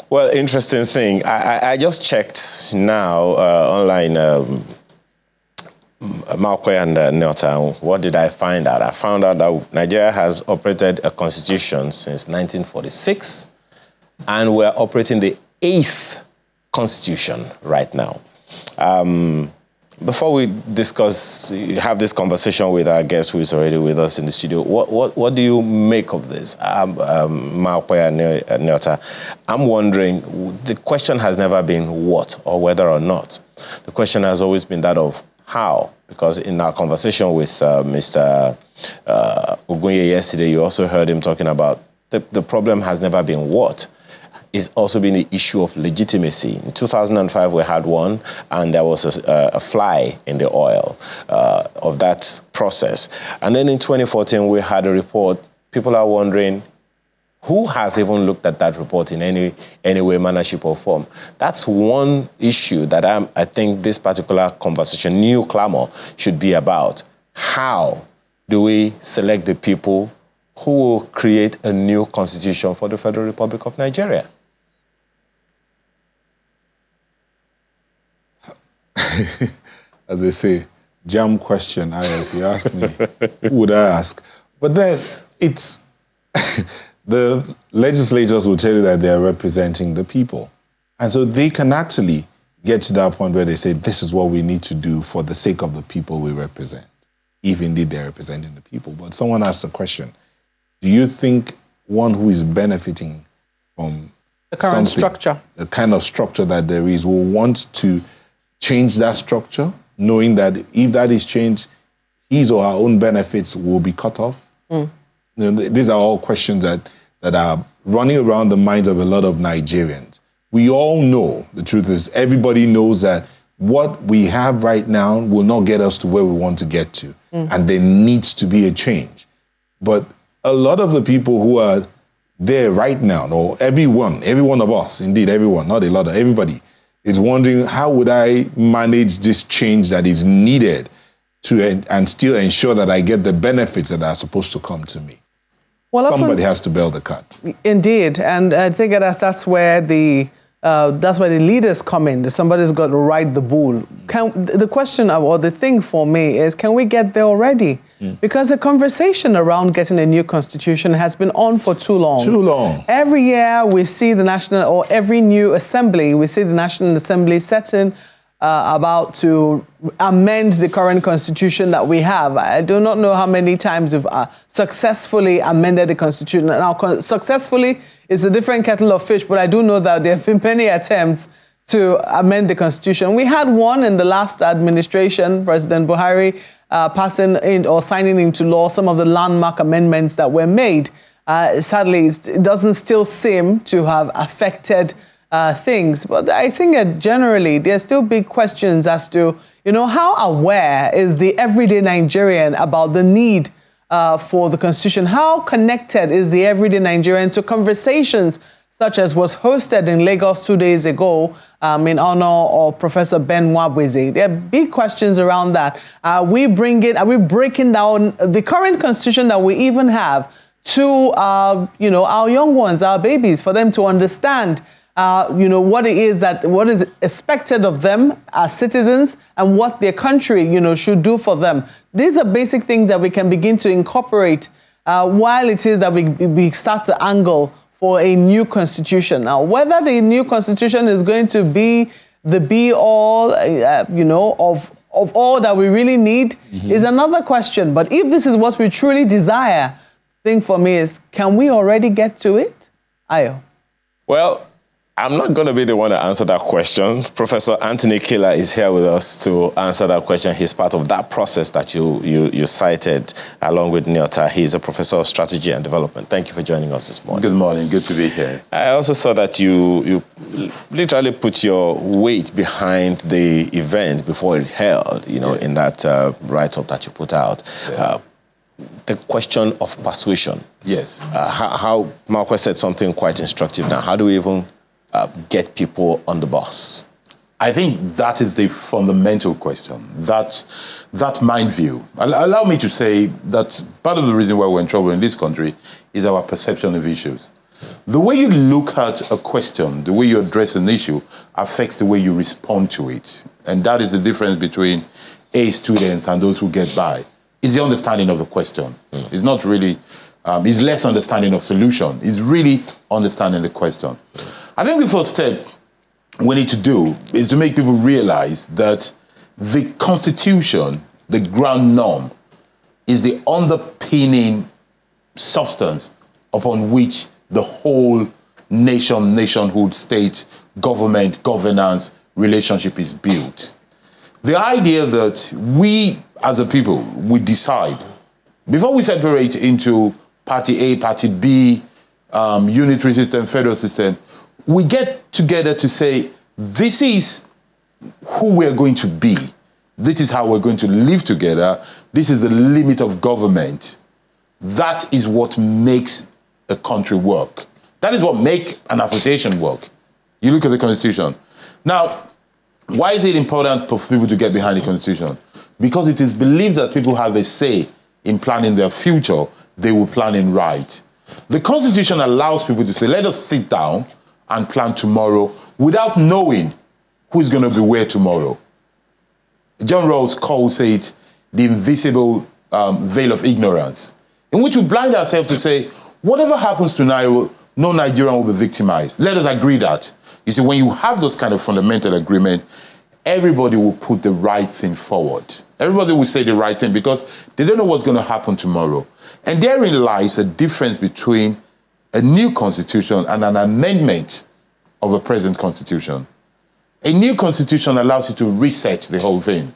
Well, interesting thing. I just checked now online, Malkwe and Nyota. What did I find out? I found out that Nigeria has operated a constitution since 1946, and we're operating the 8th constitution right now. Before we have this conversation with our guest who is already with us in the studio, what do you make of this? Malkwe and Nyota, I'm wondering, the question has never been what or whether or not. The question has always been that of how, because in our conversation with Mr. Ogunye yesterday, you also heard him talking about the problem has never been what. It's also been the issue of legitimacy. In 2005, we had one, and there was a fly in the oil of that process. And then in 2014, we had a report. People are wondering, who has even looked at that report in any way, manner, shape, or form? That's one issue that I think this particular conversation, New Clamour, should be about. How do we select the people who will create a new constitution for the Federal Republic of Nigeria? As they say, jam question. If you ask me, who would I ask? But then it's the legislators will tell you that they're representing the people. And so they can actually get to that point where they say, this is what we need to do for the sake of the people we represent, if indeed they're representing the people. But someone asked the question, do you think one who is benefiting from the current structure, the kind of structure that there is, will want to change that structure, knowing that if that is changed, his or her own benefits will be cut off? You know, these are all questions that are running around the minds of a lot of Nigerians. We all know, the truth is, everybody knows that what we have right now will not get us to where we want to get to. And there needs to be a change. But a lot of the people who are there right now, or every one of us, indeed everyone, not a lot of, everybody, is wondering, how would I manage this change that is needed and still ensure that I get the benefits that are supposed to come to me? Well, somebody has to bear the cut. Indeed, and I think that's where the leaders come in. Somebody's got to ride the bull. The question or the thing for me is, can we get there already? Because the conversation around getting a new constitution has been on for too long. Too long. Every year we see every new assembly, we see the National Assembly setting about to amend the current constitution that we have. I do not know how many times we've successfully amended the constitution. Now, successfully is a different kettle of fish, but I do know that there have been many attempts to amend the constitution. We had one in the last administration, President Buhari passing in or signing into law some of the landmark amendments that were made. Sadly, it doesn't still seem to have affected things. But I think that generally there's still big questions as to, how aware is the everyday Nigerian about the need for the Constitution? How connected is the everyday Nigerian to conversations such as was hosted in Lagos 2 days ago in honor of Professor Ben Nwabweze? There are big questions around that. Are we breaking down the current Constitution that we even have to our young ones, our babies, for them to understand what is expected of them as citizens and what their country, should do for them? These are basic things that we can begin to incorporate while it is that we start to angle for a new constitution. Now, whether the new constitution is going to be the be-all, of all that we really need is another question. But if this is what we truly desire, the thing for me is, can we already get to it? Ayo. Well, I'm not going to be the one to answer that question. Professor Anthony Kila is here with us to answer that question. He's part of that process that you cited along with Nyota. He's a professor of strategy and development. Thank you for joining us this morning. Good morning. Good to be here. I also saw that you literally put your weight behind the event before it held, in that write-up that you put out. Yeah. The question of persuasion. Yes. How Malkwe said something quite instructive now. How do we even get people on the bus? I think that is the fundamental question, that mind view. Allow me to say that part of the reason why we're in trouble in this country is our perception of issues. the way you look at a question, the way you address an issue, affects the way you respond to it. And that is the difference between A students and those who get by. It's the understanding of the question. It's not really, it's less understanding of solution. It's really understanding the question. I think the first step we need to do is to make people realize that the Constitution, the ground norm, is the underpinning substance upon which the whole nation, nationhood, state, government, governance, relationship is built. The idea that we as a people, we decide, before we separate into party A, party B, unitary system, federal system, we get together to say, this is who we're going to be. This is how we're going to live together. This is the limit of government. That is what makes a country work. That is what makes an association work. You look at the Constitution. Now, why is it important for people to get behind the Constitution? Because it is believed that people have a say in planning their future. They will plan it right. The Constitution allows people to say, let us sit down and plan tomorrow without knowing who's going to be where tomorrow. John Rawls Cole said, the invisible veil of ignorance, in which we blind ourselves to say, whatever happens tonight, no Nigerian will be victimized. Let us agree that. You see, when you have those kind of fundamental agreement, everybody will put the right thing forward. Everybody will say the right thing because they don't know what's going to happen tomorrow. And therein lies a difference between a new constitution and an amendment of a present constitution. A new constitution allows you to reset the whole thing.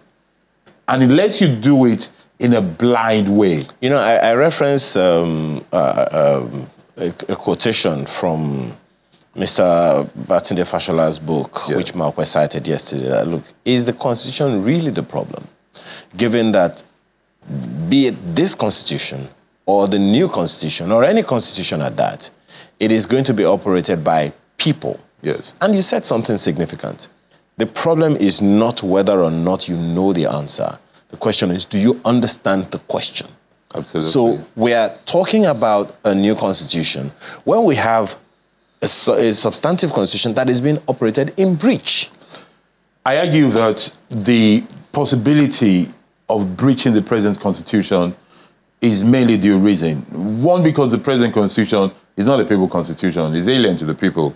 And it lets you do it in a blind way. You know, I reference a quotation from Mr. Batunde Fashola's book, which Malkwe cited yesterday. That, look, is the Constitution really the problem? Given that, be it this Constitution or the new Constitution or any Constitution at that, it is going to be operated by people. Yes. And you said something significant. The problem is not whether or not you know the answer. The question is, do you understand the question? Absolutely. So we are talking about a new constitution when we have a substantive constitution that is being operated in breach. I argue that the possibility of breaching the present constitution is mainly the reason. One, because the present constitution is not a people constitution, it's alien to the people.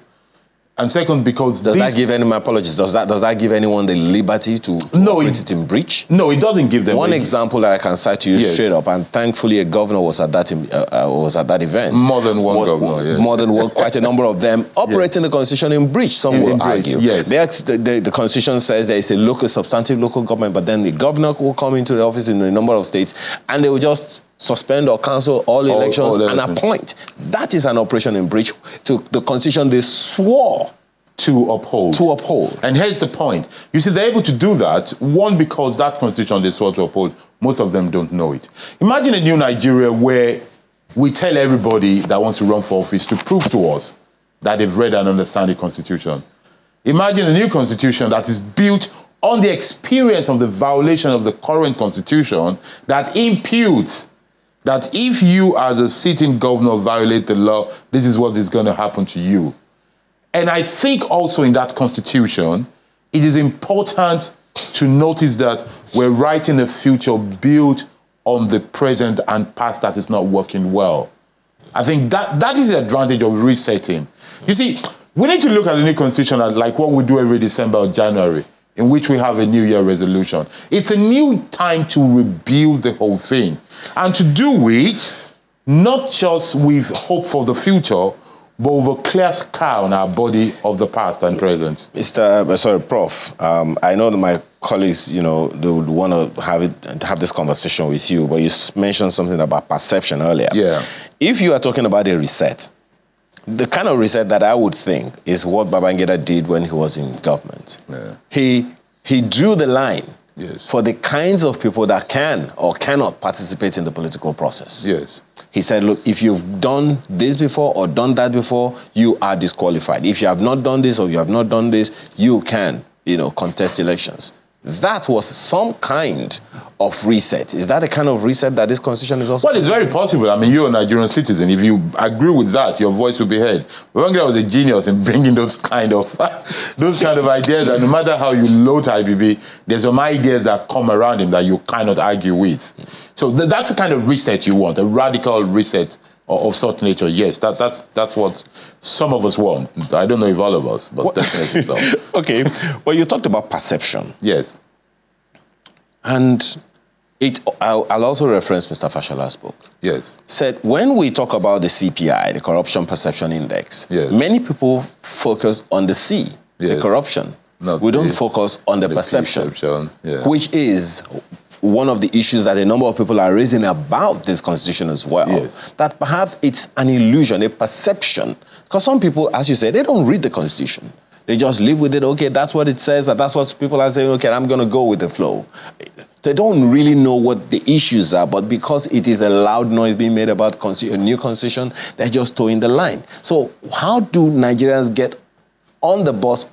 And second, because does that give any, my apologies, does that give anyone the liberty to operate it in breach? No, it doesn't give them. One example that I can cite to you straight up, and thankfully a governor was at that event. More than one governor, yes. More than one, quite a number of them operating the constitution in breach. Some will argue. Yes. The constitution says there is a substantive local government, but then the governor will come into the office in a number of states, and they will just suspend or cancel all elections and appoint. That is an operation in breach to the constitution they swore to uphold. And here's the point. You see, they're able to do that, one, because that constitution they swore to uphold, most of them don't know it. Imagine a new Nigeria where we tell everybody that wants to run for office to prove to us that they've read and understand the constitution. Imagine a new constitution that is built on the experience of the violation of the current constitution that imputes that if you as a sitting governor violate the law, this is what is going to happen to you. And I think also in that constitution, it is important to notice that we're writing a future built on the present and past that is not working well. I think that is the advantage of resetting. You see, we need to look at the new constitution like what we do every December or January, in which we have a New Year resolution. It's a new time to rebuild the whole thing. And to do it, not just with hope for the future, but with a clear scar on our body of the past and present. Prof, I know that my colleagues, they would want to have this conversation with you, but you mentioned something about perception earlier. Yeah. If you are talking about a reset, the kind of reset that I would think is what Babangida did when he was in government. Yeah. He drew the line for the kinds of people that can or cannot participate in the political process. Yes. He said, look, if you've done this before or done that before, you are disqualified. If you have not done this or you have not done this, you can, contest elections. That was some kind of reset. Is that the kind of reset that this constitution is also? Well, it's very possible. I mean, you're a Nigerian citizen. If you agree with that, your voice will be heard. Babangida was a genius in bringing those kind of ideas. And no matter how you load IBB, there's some ideas that come around him that you cannot argue with. So that's the kind of reset you want, a radical reset of such nature. Yes, that's what some of us want. I don't know if all of us, but definitely so. Okay. Well, you talked about perception. Yes. And I'll also reference Mr. Fashola's book. Yes. Said when we talk about the CPI, the Corruption Perception Index, yes, many people focus on the C, yes, the corruption. We don't focus on the perception, yeah, which is one of the issues that a number of people are raising about this constitution as well. Yes. That perhaps it's an illusion, a perception. Because some people, as you say, they don't read the constitution. They just live with it. Okay, that's what it says, and that's what people are saying. Okay, I'm going to go with the flow. They don't really know what the issues are, but because it is a loud noise being made about a new constitution, they're just towing the line. So how do Nigerians get on the bus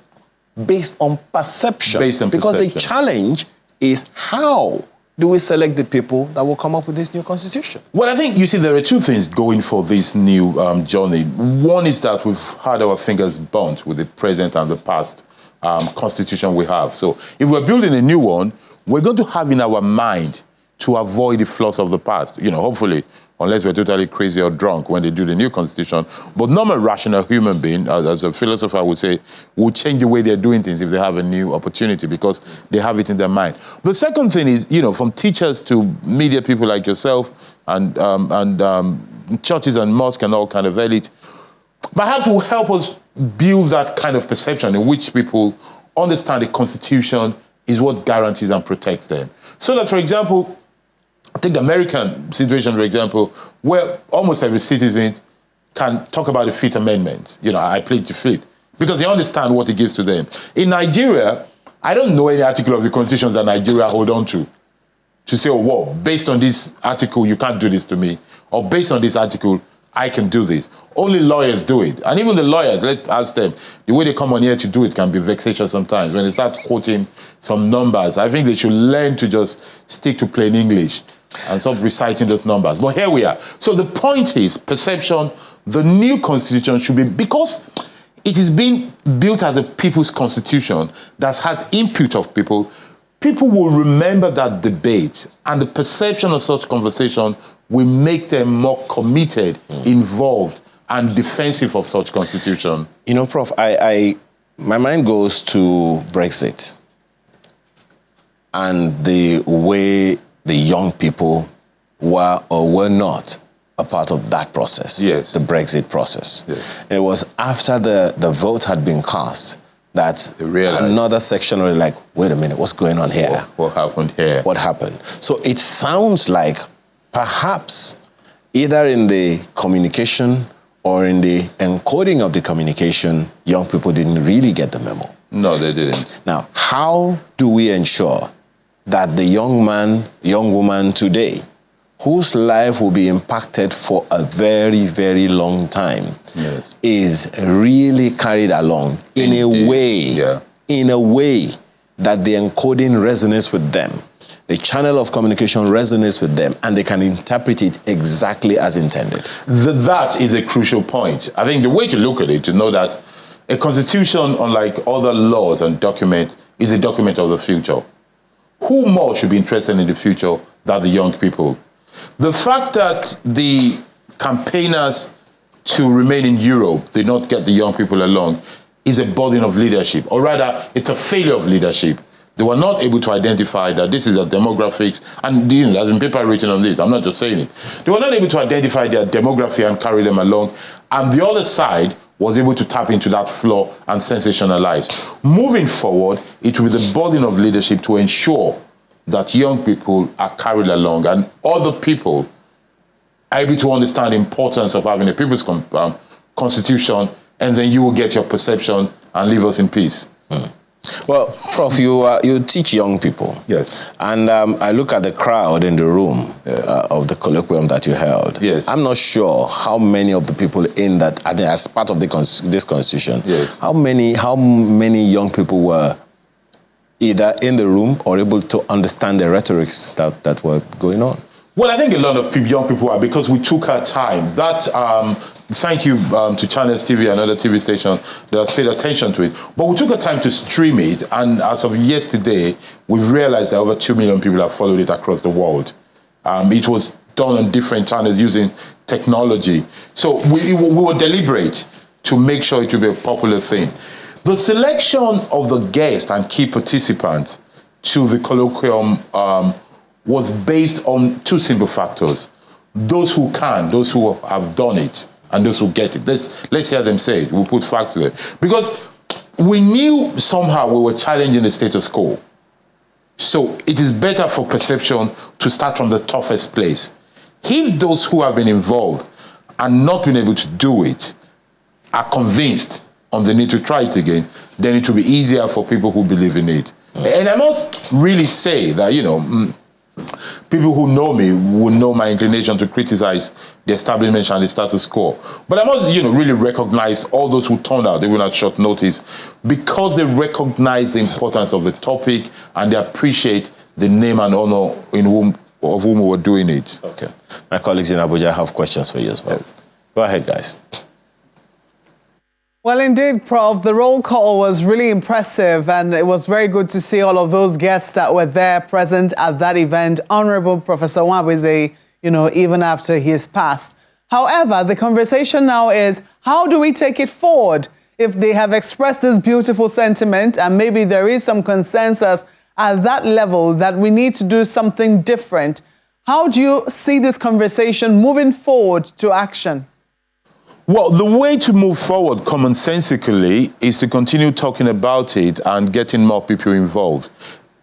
based on perception? Because the challenge is how do we select the people that will come up with this new constitution? Well, I think, you see, there are two things going for this new journey. One is that we've had our fingers burnt with the present and the past constitution we have. So if we're building a new one, we're going to have in our mind to avoid the flaws of the past, hopefully, unless we're totally crazy or drunk when they do the new constitution. But normal, rational human being, as a philosopher would say, will change the way they're doing things if they have a new opportunity because they have it in their mind. The second thing is, from teachers to media people like yourself and churches and mosques and all kind of elite, perhaps will help us build that kind of perception in which people understand the constitution is what guarantees and protects them. So that, for example, I think American situation, for example, where almost every citizen can talk about the Fifth Amendment. I plead the Fifth, because they understand what it gives to them. In Nigeria, I don't know any article of the Constitution that Nigeria hold on to say, oh, whoa, based on this article, you can't do this to me. Or based on this article, I can do this. Only lawyers do it. And even the lawyers, let's ask them, the way they come on here to do it can be vexatious sometimes. When they start quoting some numbers, I think they should learn to just stick to plain English and stop reciting those numbers. But here we are. So the point is, perception, the new constitution should be, because it is being built as a people's constitution that's had input of people, people will remember that debate, and the perception of such conversation will make them more committed, involved, and defensive of such constitution. Prof, my mind goes to Brexit and the way the young people were or were not a part of that process, yes, the Brexit process. Yes. It was after the vote had been cast that another section was like, wait a minute, what's going on here? What happened here? What happened? So it sounds like perhaps either in the communication or in the encoding of the communication, young people didn't really get the memo. No, they didn't. Now, how do we ensure that the young man, young woman today, whose life will be impacted for a very, very long time, yes, is really carried along in a way that the encoding resonates with them, the channel of communication resonates with them, and they can interpret it exactly as intended? That is a crucial point. I think the way to look at it, to know that a constitution, unlike other laws and documents, is a document of the future. Who more should be interested in the future than the young people? The fact that the campaigners to remain in Europe did not get the young people along is a burden of leadership, or rather, it's a failure of leadership. They were not able to identify that this is a demographics, and there's been paper written on this, I'm not just saying it. They were not able to identify their demography and carry them along, and the other side was able to tap into that flaw and sensationalize. Moving forward, it will be the burden of leadership to ensure that young people are carried along and other people are able to understand the importance of having a people's constitution, and then you will get your perception and leave us in peace. Well, Prof, you teach young people. Yes. And I look at the crowd in the room of the colloquium that you held. Yes. I'm not sure how many of the people in that, as part of this constitution, yes, how many young people were either in the room or able to understand the rhetorics that were going on? Well, I think a lot of young people are, because we took our time. That thank you to Channels TV and other TV stations that has paid attention to it. But we took our time to stream it, and as of yesterday, we've realized that over 2 million people have followed it across the world. It was done on different channels using technology. So we were deliberate to make sure it would be a popular thing. The selection of the guests and key participants to the colloquium was based on two simple factors: those who can, those who have done it, and those who get it. Let's hear them say it. We'll put facts there. Because we knew somehow we were challenging the status quo. So it is better for perception to start from the toughest place. If those who have been involved and not been able to do it are convinced on the need to try it again, then it will be easier for people who believe in it. And I must really say that, people who know me will know my inclination to criticize the establishment and the status quo. But I must, really recognize all those who turned out, even at short notice, because they recognize the importance of the topic and they appreciate the name and honor of whom we were doing it. Okay. My colleagues in Abuja have questions for you as well. Yes. Go ahead, guys. Well, indeed, Prof, the roll call was really impressive, and it was very good to see all of those guests that were there present at that event. Honorable Professor Nwabweze, even after he has passed. However, the conversation now is, how do we take it forward? If they have expressed this beautiful sentiment, and maybe there is some consensus at that level that we need to do something different, how do you see this conversation moving forward to action? Well, the way to move forward commonsensically is to continue talking about it and getting more people involved.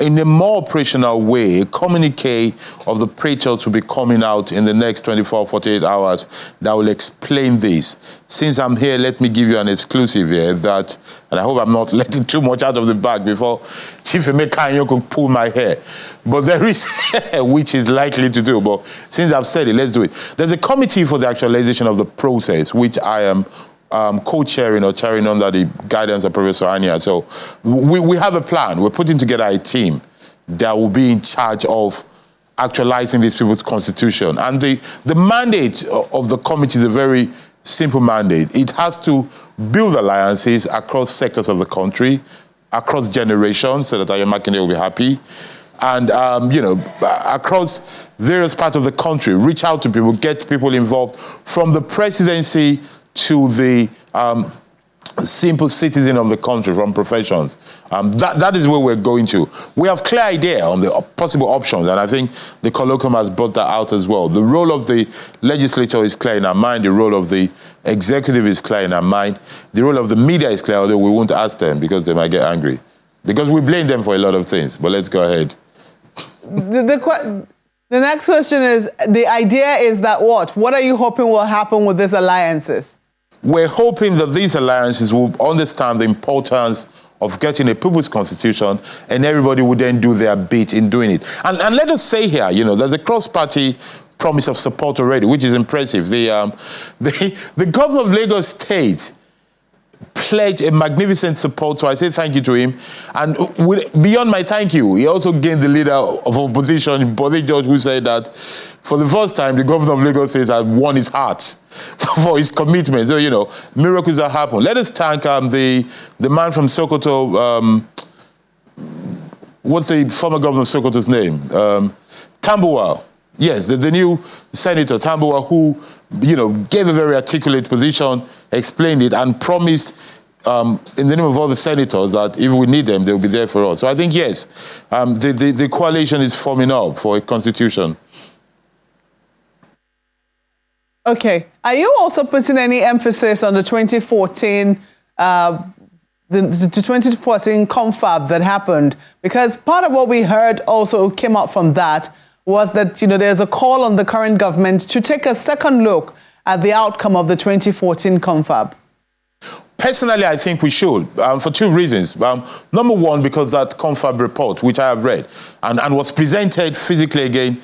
In a more operational way, a communique of the preachers will be coming out in the next 24, 48 hours that will explain this. Since I'm here, let me give you an exclusive here that, and I hope I'm not letting too much out of the bag before Chief Emeka could pull my hair. But there is, which is likely to do, but since I've said it, let's do it. There's a committee for the actualization of the process, which I am co-chairing or chairing under the guidance of Professor Anya. So we have a plan. We're putting together a team that will be in charge of actualizing these people's constitution. And the mandate of the committee is a very simple mandate. It has to build alliances across sectors of the country, across generations, so that Ayo Makinde will be happy, and across various parts of the country, reach out to people, get people involved, from the presidency to the simple citizen of the country, from professions. That is where we're going to. We have clear idea on the possible options, and I think the colloquium has brought that out as well. The role of the legislature is clear in our mind. The role of the executive is clear in our mind. The role of the media is clear, although we won't ask them because they might get angry. Because we blame them for a lot of things. But let's go ahead. The next question is, the idea is that what? What are you hoping will happen with these alliances? We're hoping that these alliances will understand the importance of getting a people's constitution, and everybody will then do their bit in doing it. And let us say here, there's a cross-party promise of support already, which is impressive. The governor of Lagos State pledged a magnificent support, so I say thank you to him. And beyond my thank you, he also gained the leader of opposition, Bode George, who said that for the first time, the governor of Lagos State has won his heart for his commitment. So, miracles have happened. Let us thank the man from Sokoto. What's the former governor of Sokoto's name? Tambuwal. Yes, the new senator, Tambuwal, who gave a very articulate position, explained it, and promised in the name of all the senators that if we need them, they'll be there for us. So I think, yes, the coalition is forming up for a constitution. Okay. Are you also putting any emphasis on the 2014 the 2014 confab that happened? Because part of what we heard also came out from that was that, there's a call on the current government to take a second look at the outcome of the 2014 confab. Personally, I think we should, for two reasons. Number one, because that confab report, which I have read, and was presented physically again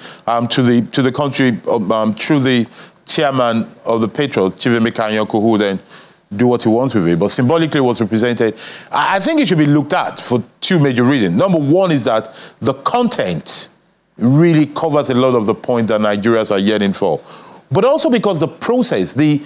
to the country through the chairman of the Patriots, Chief Emeka Anyaoku, who then do what he wants with it. But symbolically, what's represented, I think it should be looked at for two major reasons. Number one is that the content really covers a lot of the points that Nigerians are yearning for. But also because the process, the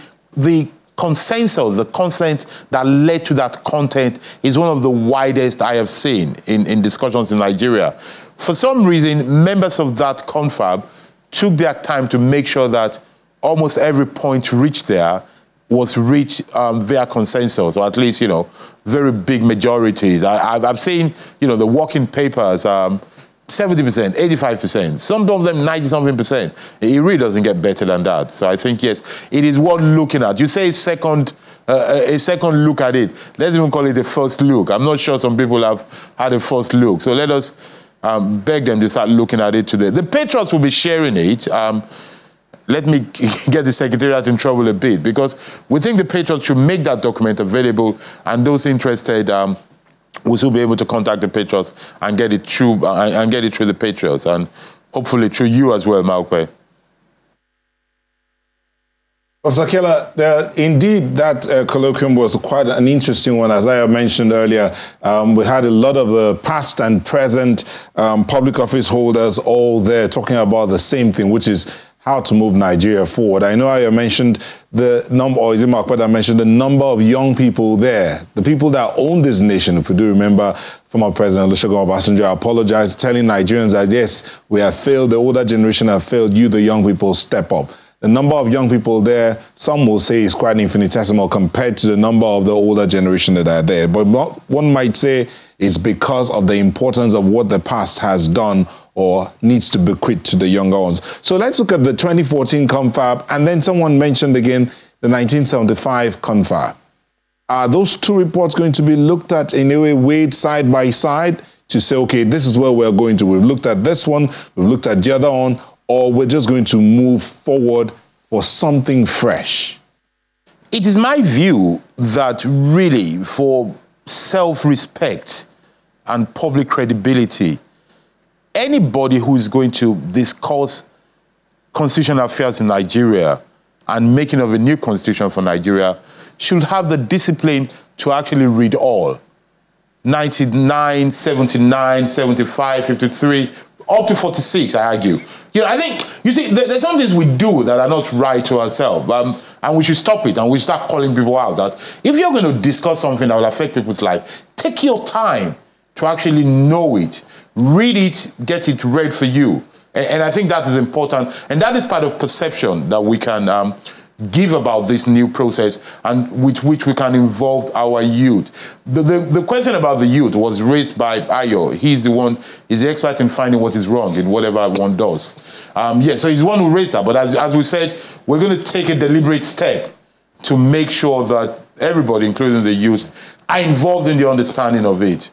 consensus, the consent that led to that content is one of the widest I have seen in discussions in Nigeria. For some reason, members of that confab took their time to make sure that almost every point reached there was reached via consensus, or at least, very big majorities. I've seen, the working papers, 70%, 85%, some of them 90-something%. It really doesn't get better than that. So I think, yes, it is worth looking at. You say a second look at it. Let's even call it a first look. I'm not sure some people have had a first look. So let us beg them to start looking at it today. The Patriots will be sharing it. Let me get the Secretariat in trouble a bit, because we think the Patriots should make that document available, and those interested will still be able to contact the Patriots and get it through the Patriots, and hopefully through you as well, Malkwe. Professor Kila, indeed, that colloquium was quite an interesting one. As I mentioned earlier, we had a lot of the past and present public office holders all there talking about the same thing, which is how to move Nigeria forward. I know I mentioned the number, or is it Malkwe that mentioned the number of young people there, the people that own this nation. If we do remember, former President Olusegun Obasanjo apologized, telling Nigerians that, yes, we have failed, the older generation have failed, you, the young people, step up. The number of young people there, some will say, is quite infinitesimal compared to the number of the older generation that are there. But one might say it's because of the importance of what the past has done or needs to bequeath to the younger ones. So let's look at the 2014 confab, and then someone mentioned again the 1975 confab. Are those two reports going to be looked at in a way, weighed side by side to say, okay, this is where we're going to. We've looked at this one, we've looked at the other one, or we're just going to move forward for something fresh? It is my view that really, for self-respect and public credibility, anybody who is going to discuss constitutional affairs in Nigeria and making of a new constitution for Nigeria should have the discipline to actually read all. 99, 79, 75, 53, up to 46, I argue. I think, you see, there's some things we do that are not right to ourselves, and we should stop it, and we start calling people out that if you're going to discuss something that will affect people's life, take your time to actually know it, read it, get it read for you. And I think that is important, and that is part of perception that we can give about this new process, and with which we can involve our youth. The question about the youth was raised by Ayo. He's the expert in finding what is wrong in whatever one does. So he's the one who raised that. But as we said, we're going to take a deliberate step to make sure that everybody, including the youth, are involved in the understanding of it.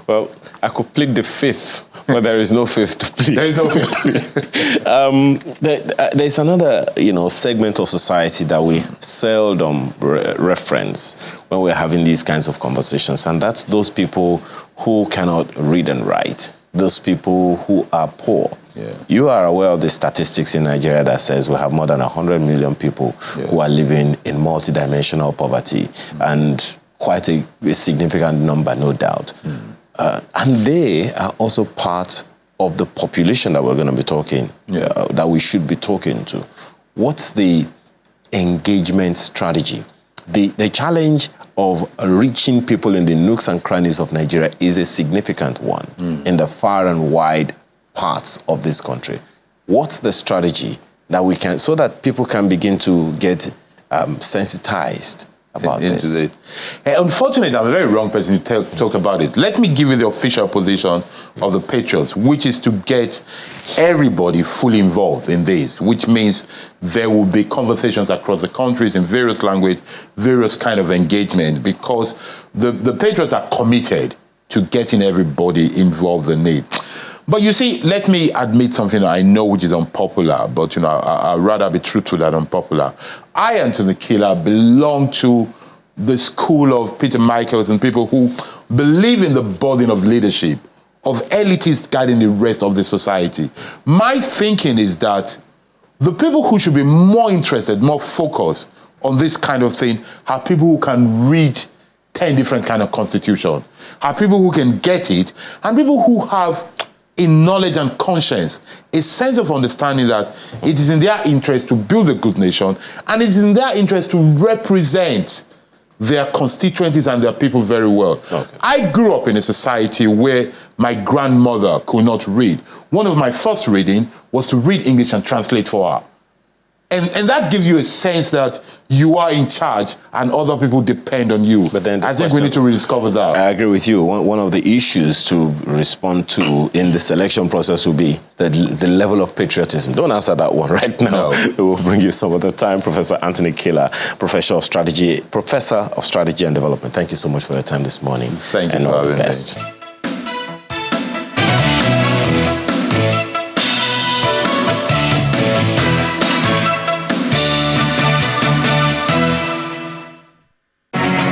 Well, I could plead the fifth, but there is no fifth to plead. There is no fifth to plead. There's another, segment of society that we seldom reference when we're having these kinds of conversations, and that's those people who cannot read and write, those people who are poor. Yeah. You are aware of the statistics in Nigeria that says we have more than 100 million people who are living in multidimensional poverty, and quite a significant number, no doubt. And they are also part of the population that we're going to be talking, that we should be talking to. What's the engagement strategy? The challenge of reaching people in the nooks and crannies of Nigeria is a significant one in the far and wide parts of this country. What's the strategy that we can, so that people can begin to get sensitized about this? Unfortunately, I'm a very wrong person to talk about it. Let me give you the official position of the Patriots, which is to get everybody fully involved in this, which means there will be conversations across the countries in various language, various kind of engagement, because the Patriots are committed to getting everybody involved in it. But you see, let me admit something I know which is unpopular, but I'd rather be truthful than unpopular. I and to the Kila belong to the school of Peter Michaels and people who believe in the burden of leadership, of elitists guiding the rest of the society. My thinking is that the people who should be more interested, more focused on this kind of thing are people who can read 10 different kind of constitution, are people who can get it, and people who have in knowledge and conscience a sense of understanding that it is in their interest to build a good nation, and it is in their interest to represent their constituencies and their people very well. Okay. I grew up in a society where my grandmother could not read. One of my first reading was to read English and translate for her. And that gives you a sense that you are in charge and other people depend on you. But then I think we need to rediscover that. I agree with you. One of the issues to respond to in the selection process will be the level of patriotism. Don't answer that one right now. No. We'll bring you some other time. Professor Anthony Kila, Professor of Strategy and Development. Thank you so much for your time this morning. Thank you. And all the best.